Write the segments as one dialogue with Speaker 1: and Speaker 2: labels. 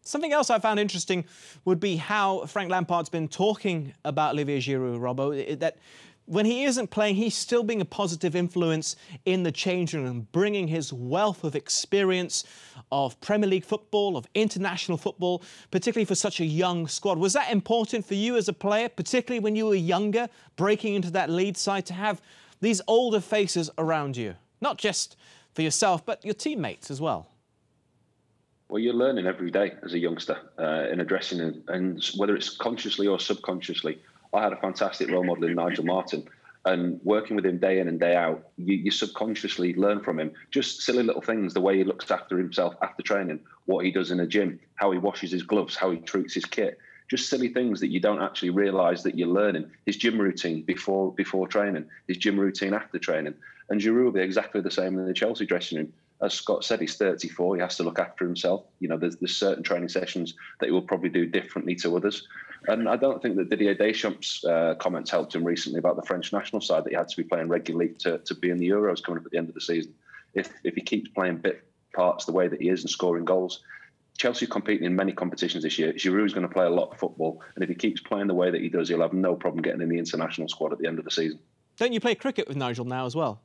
Speaker 1: Something else I found interesting would be how Frank Lampard's been talking about Olivier Giroud, Robbo, that when he isn't playing, he's still being a positive influence in the changing room, bringing his wealth of experience of Premier League football, of international football, particularly for such a young squad. Was that important for you as a player, particularly when you were younger, breaking into that lead side, to have these older faces around you? Not just for yourself, but your teammates as well.
Speaker 2: Well, you're learning every day as a youngster in a dressing room, and whether it's consciously or subconsciously. I had a fantastic role model in Nigel Martin, and working with him day in and day out, you subconsciously learn from him. Just silly little things, the way he looks after himself after training, what he does in the gym, how he washes his gloves, how he treats his kit. Just silly things that you don't actually realise that you're learning. His gym routine before training, his gym routine after training. And Giroud will be exactly the same in the Chelsea dressing room. As Scott said, he's 34. He has to look after himself. You know, there's certain training sessions that he will probably do differently to others. And I don't think that Didier Deschamps' comments helped him recently about the French national side, that he had to be playing regularly to be in the Euros coming up at the end of the season. If he keeps playing bit parts the way that he is and scoring goals, Chelsea are competing in many competitions this year. Giroud's going to play a lot of football, and if he keeps playing the way that he does, he'll have no problem getting in the international squad at the end of the season.
Speaker 1: Don't you play cricket with Nigel now as well?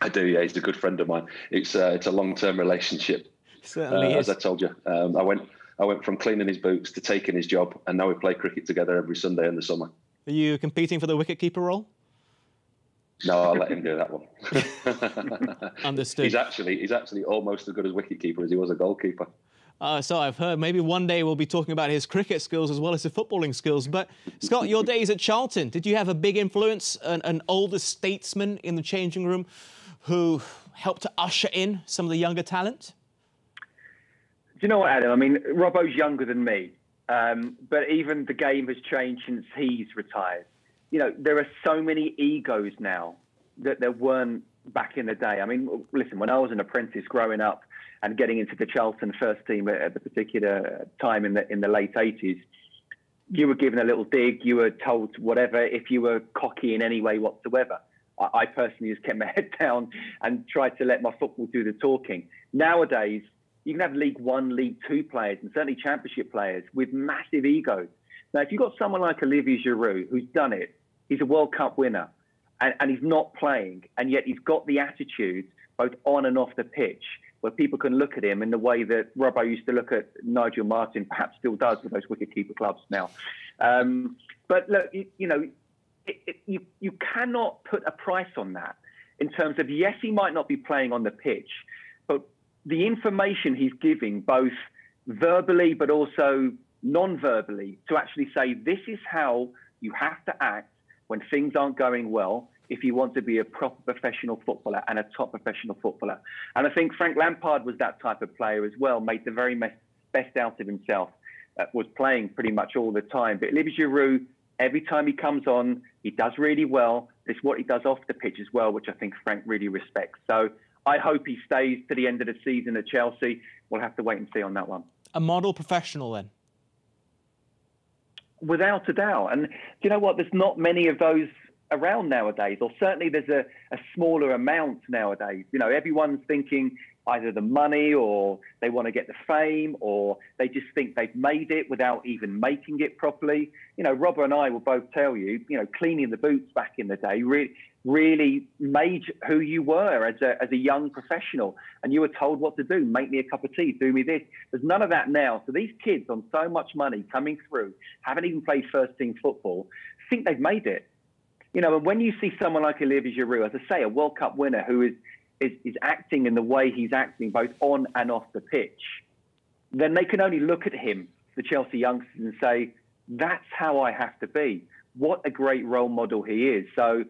Speaker 2: I do, yeah. He's a good friend of mine. It's a long-term relationship.
Speaker 1: Certainly is.
Speaker 2: As I told you, I went from cleaning his boots to taking his job, and now we play cricket together every Sunday in the summer.
Speaker 1: Are you competing for the wicket-keeper role?
Speaker 2: No, I'll let him do that one.
Speaker 1: Understood.
Speaker 2: He's actually almost as good as wicket-keeper as he was a goalkeeper.
Speaker 1: So I've heard. Maybe one day we'll be talking about his cricket skills as well as his footballing skills. But, Scott, your days at Charlton, did you have a big influence, an older statesman in the changing room who helped to usher in some of the younger talent?
Speaker 3: Do you know what, Adam? I mean, Robbo's younger than me, but even the game has changed since he's retired. You know, there are so many egos now that there weren't back in the day. I mean, listen, when I was an apprentice growing up and getting into the Charlton first team at the particular time in the late 80s, you were given a little dig, you were told whatever if you were cocky in any way whatsoever. I personally just kept my head down and tried to let my football do the talking. Nowadays, you can have League One, League Two players, and certainly Championship players with massive egos. Now, if you've got someone like Olivier Giroud, who's done it, he's a World Cup winner, and he's not playing, and yet he's got the attitude, both on and off the pitch, where people can look at him in the way that Robbo used to look at Nigel Martin, perhaps still does with those wicket-keeper clubs now. But look, you know, you cannot put a price on that in terms of, yes, he might not be playing on the pitch, but the information he's giving, both verbally but also non-verbally, to actually say this is how you have to act when things aren't going well if you want to be a proper professional footballer and a top professional footballer. And I think Frank Lampard was that type of player as well, made the very best out of himself, was playing pretty much all the time. But Olivier Giroud, every time he comes on, he does really well. It's what he does off the pitch as well, which I think Frank really respects. So I hope he stays to the end of the season at Chelsea. We'll have to wait and see on that one.
Speaker 1: A model professional, then?
Speaker 3: Without a doubt. And do you know what? There's not many of those around nowadays, or certainly there's a smaller amount nowadays. You know, everyone's thinking either the money, or they want to get the fame, or they just think they've made it without even making it properly. You know, Robbo and I will both tell you, you know, cleaning the boots back in the day really made who you were as a young professional, and you were told what to do. Make me a cup of tea, do me this. There's none of that now. So these kids on so much money coming through, haven't even played first team football, think they've made it. You know, and when you see someone like Olivier Giroud, as I say, a World Cup winner who is acting in the way he's acting, both on and off the pitch, then they can only look at him, the Chelsea youngsters, and say, that's how I have to be. What a great role model he is. So,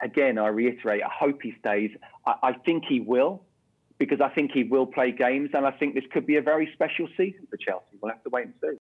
Speaker 3: again, I reiterate, I hope he stays. I think he will, because I think he will play games, and I think this could be a very special season for Chelsea. We'll have to wait and see.